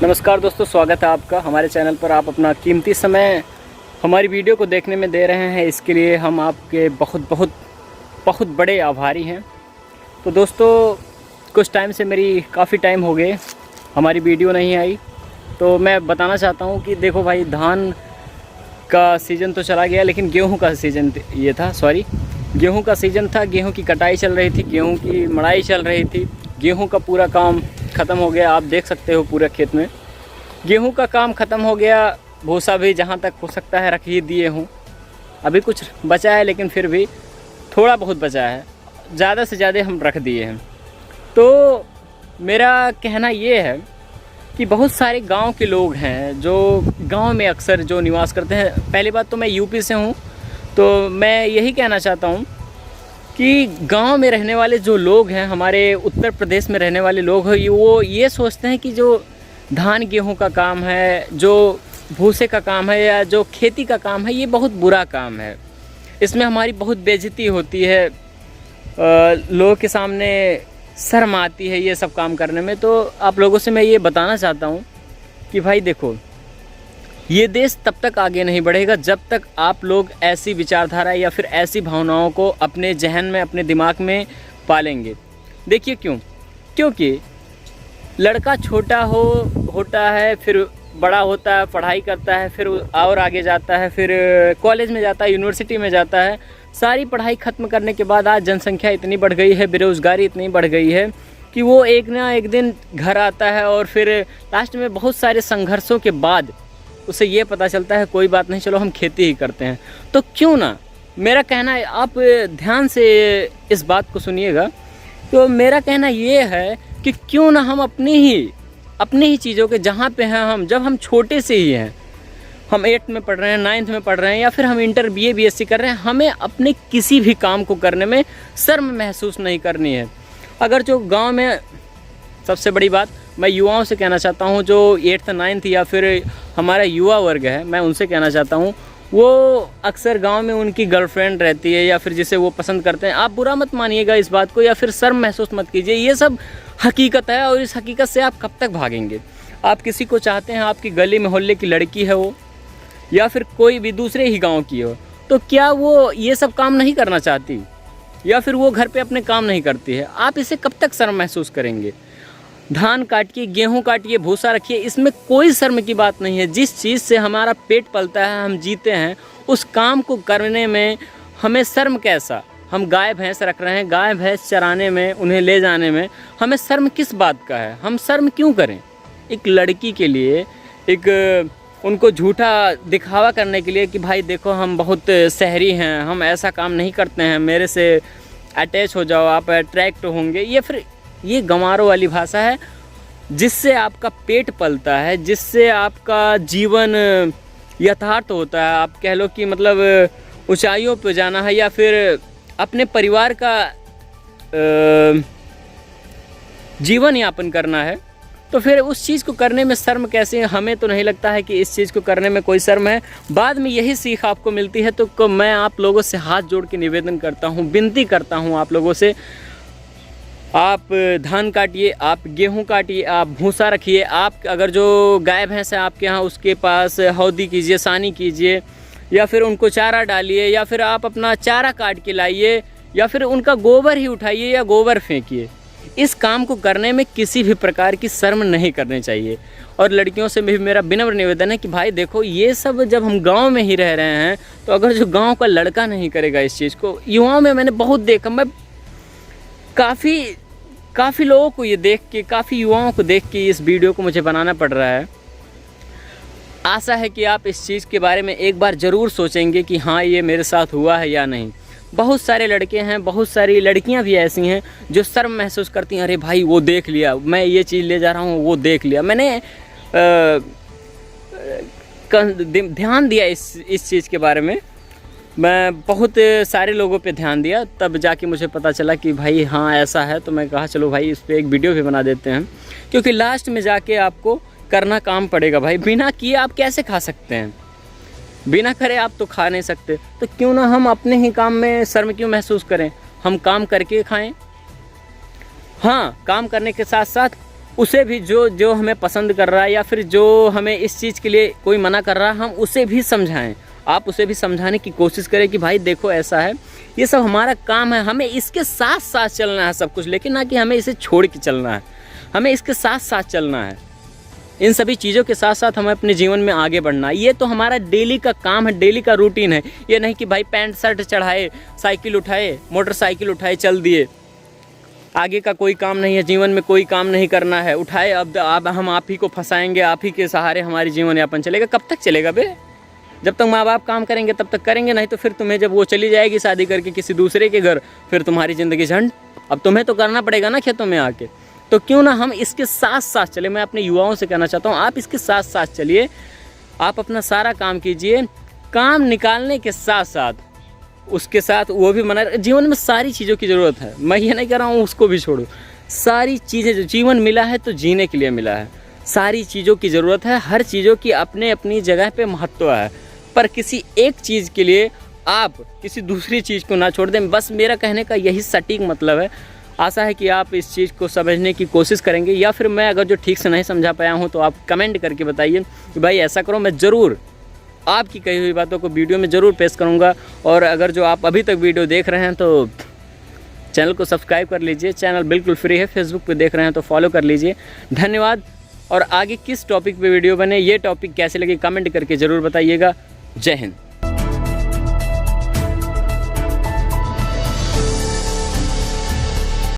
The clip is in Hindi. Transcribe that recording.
नमस्कार दोस्तों, स्वागत है आपका हमारे चैनल पर। आप अपना कीमती समय हमारी वीडियो को देखने में दे रहे हैं, इसके लिए हम आपके बहुत बहुत बहुत बड़े आभारी हैं। तो दोस्तों, कुछ टाइम से काफ़ी टाइम हो गए हमारी वीडियो नहीं आई, तो मैं बताना चाहता हूं कि देखो भाई, धान का सीज़न तो चला गया, लेकिन गेहूं का सीज़न गेहूं का सीज़न था। गेहूं की कटाई चल रही थी, गेहूं की मड़ाई चल रही थी। गेहूं का पूरा काम ख़त्म हो गया, आप देख सकते हो पूरे खेत में गेहूं का काम ख़त्म हो गया। भूसा भी जहां तक हो सकता है रख ही दिए हूं, अभी कुछ बचा है, लेकिन फिर भी थोड़ा बहुत बचा है, ज़्यादा से ज़्यादा हम रख दिए हैं। तो मेरा कहना ये है कि बहुत सारे गांव के लोग हैं जो गांव में अक्सर जो निवास करते हैं। पहली बात तो मैं यूपी से हूं, तो मैं यही कहना चाहता हूं कि गांव में रहने वाले जो लोग हैं, हमारे उत्तर प्रदेश में रहने वाले लोग हैं, वो ये सोचते हैं कि जो धान गेहूं का काम है, जो भूसे का काम है, या जो खेती का काम है, ये बहुत बुरा काम है। इसमें हमारी बहुत बेइज्जती होती है, लोगों के सामने शर्म आती है ये सब काम करने में। तो आप लोगों से मैं ये बताना चाहता हूँ कि भाई देखो, ये देश तब तक आगे नहीं बढ़ेगा जब तक आप लोग ऐसी विचारधारा या फिर ऐसी भावनाओं को अपने जहन में, अपने दिमाग में पालेंगे। देखिए क्योंकि लड़का छोटा होता है, फिर बड़ा होता है, पढ़ाई करता है, फिर और आगे जाता है, फिर कॉलेज में जाता है, यूनिवर्सिटी में जाता है। सारी पढ़ाई ख़त्म करने के बाद आज जनसंख्या इतनी बढ़ गई है, बेरोज़गारी इतनी बढ़ गई है कि वो एक ना एक दिन घर आता है और फिर लास्ट में बहुत सारे संघर्षों के बाद उसे ये पता चलता है कोई बात नहीं, चलो हम खेती ही करते हैं। तो क्यों ना, मेरा कहना है, आप ध्यान से इस बात को सुनिएगा। तो मेरा कहना ये है कि क्यों ना हम अपनी ही चीज़ों के, जहाँ पे हैं हम, जब हम छोटे से ही हैं, हम 8th में पढ़ रहे हैं, 9th में पढ़ रहे हैं, या फिर हम इंटर BA BSc कर रहे हैं, हमें अपने किसी भी काम को करने में शर्म महसूस नहीं करनी है। अगर जो गांव में, सबसे बड़ी बात मैं युवाओं से कहना चाहता हूं, जो 8th 9th या फिर हमारा युवा वर्ग है, मैं उनसे कहना चाहता हूं, वो अक्सर गांव में उनकी गर्लफ्रेंड रहती है या फिर जिसे वो पसंद करते हैं। आप बुरा मत मानिएगा इस बात को, या फिर शर्म महसूस मत कीजिए, ये सब हकीकत है। और इस हकीकत से आप कब तक भागेंगे? आप किसी को चाहते हैं, आपकी गली मोहल्ले की लड़की है वो, या फिर कोई भी दूसरे ही गांव की हो, तो क्या वो ये सब काम नहीं करना चाहती, या फिर वो घर पे अपने काम नहीं करती है? आप इसे कब तक शर्म महसूस करेंगे? धान काटिए, गेहूं काटिए, भूसा रखिए, इसमें कोई शर्म की बात नहीं है। जिस चीज़ से हमारा पेट पलता है, हम जीते हैं, उस काम को करने में हमें शर्म कैसा? हम गाय भैंस रख रहे हैं, गाय भैंस चराने में, उन्हें ले जाने में हमें शर्म किस बात का है? हम शर्म क्यों करें? एक लड़की के लिए, एक उनको झूठा दिखावा करने के लिए कि भाई देखो हम बहुत शहरी हैं, हम ऐसा काम नहीं करते हैं, मेरे से अटैच हो जाओ, आप अट्रैक्ट होंगे, ये फिर ये गंवारों वाली भाषा है। जिससे आपका पेट पलता है, जिससे आपका जीवन यथार्थ होता है, आप कह लो कि मतलब ऊंचाइयों पे जाना है, या फिर अपने परिवार का जीवन यापन करना है, तो फिर उस चीज़ को करने में शर्म कैसे? हमें तो नहीं लगता है कि इस चीज़ को करने में कोई शर्म है। बाद में यही सीख आपको मिलती है। तो मैं आप लोगों से हाथ जोड़ के निवेदन करता हूँ, विनती करता हूँ आप लोगों से, आप धान काटिए, आप गेहूं काटिए, आप भूसा रखिए। आप अगर जो गाय भैंस है आपके यहाँ, उसके पास हौदी कीजिए, सानी कीजिए, या फिर उनको चारा डालिए, या फिर आप अपना चारा काट के लाइए, या फिर उनका गोबर ही उठाइए या गोबर फेंकिए। इस काम को करने में किसी भी प्रकार की शर्म नहीं करनी चाहिए। और लड़कियों से भी मेरा विनम्र निवेदन है कि भाई देखो, ये सब जब हम गांव में ही रह रहे हैं, तो अगर जो गांव का लड़का नहीं करेगा इस चीज़ को, युवाओं में मैंने बहुत देखा, मैं काफ़ी लोगों को ये देख के, काफ़ी युवाओं को देख के इस वीडियो को मुझे बनाना पड़ रहा है। आशा है कि आप इस चीज़ के बारे में एक बार ज़रूर सोचेंगे कि हाँ, ये मेरे साथ हुआ है या नहीं। बहुत सारे लड़के हैं, बहुत सारी लड़कियां भी ऐसी हैं जो शर्म महसूस करती हैं, अरे भाई वो देख लिया, मैं ये चीज़ ले जा रहा हूँ, वो देख लिया। मैंने ध्यान दिया इस चीज़ के बारे में, मैं बहुत सारे लोगों पे ध्यान दिया, तब जाके मुझे पता चला कि भाई हाँ ऐसा है। तो मैं कहा चलो भाई, इस पर एक वीडियो भी बना देते हैं, क्योंकि लास्ट में जाके आपको करना काम पड़ेगा भाई। बिना किए आप कैसे खा सकते हैं? बिना करे आप तो खा नहीं सकते। तो क्यों ना हम अपने ही काम में शर्म क्यों महसूस करें? हम काम करके खाएं। हाँ, काम करने के साथ साथ उसे भी जो जो हमें पसंद कर रहा है या फिर जो हमें इस चीज़ के लिए कोई मना कर रहा है, हम उसे भी समझाएं। आप उसे भी समझाने की कोशिश करें कि भाई देखो ऐसा है, ये सब हमारा काम है, हमें इसके साथ साथ चलना है सब कुछ, लेकिन ना कि हमें इसे छोड़ के चलना है, हमें इसके साथ साथ चलना है। इन सभी चीज़ों के साथ साथ हमें अपने जीवन में आगे बढ़ना है। ये तो हमारा डेली का काम है, डेली का रूटीन है। ये नहीं कि भाई पैंट शर्ट चढ़ाए, साइकिल उठाए, मोटरसाइकिल उठाए, चल दिए, आगे का कोई काम नहीं है, जीवन में कोई काम नहीं करना है, उठाए अब हम आप ही को फंसाएंगे, आप ही के सहारे हमारी जीवन यापन चलेगा। कब तक चलेगा बे? जब तक माँ बाप काम करेंगे तब तक करेंगे, नहीं तो फिर तुम्हें जब वो चली जाएगी शादी करके किसी दूसरे के घर, फिर तुम्हारी ज़िंदगी झंड। अब तुम्हें तो करना पड़ेगा ना खेतों में आके। तो क्यों ना हम इसके साथ साथ चले। मैं अपने युवाओं से कहना चाहता हूँ, आप इसके साथ साथ चलिए, आप अपना सारा काम कीजिए। काम निकालने के साथ साथ उसके साथ वो भी मना, जीवन में सारी चीज़ों की ज़रूरत है। मैं ये नहीं कह रहा हूँ उसको भी छोड़ो, सारी चीज़ें जो जीवन मिला है तो जीने के लिए मिला है, सारी चीज़ों की ज़रूरत है। हर चीज़ों की अपने अपनी जगह पे महत्व है, पर किसी एक चीज़ के लिए आप किसी दूसरी चीज़ को ना छोड़ दें। बस मेरा कहने का यही सटीक मतलब है। आशा है कि आप इस चीज़ को समझने की कोशिश करेंगे, या फिर मैं अगर जो ठीक से नहीं समझा पाया हूँ तो आप कमेंट करके बताइए कि भाई ऐसा करो। मैं ज़रूर आपकी कही हुई बातों को वीडियो में ज़रूर पेश करूँगा। और अगर जो आप अभी तक वीडियो देख रहे हैं तो चैनल को सब्सक्राइब कर लीजिए। चैनल बिल्कुल फ्री है, फेसबुक पे देख रहे हैं तो फॉलो कर लीजिए। धन्यवाद। और आगे किस टॉपिक पे वीडियो बने, ये टॉपिक कैसे लगे, कमेंट करके ज़रूर बताइएगा। जय हिंद।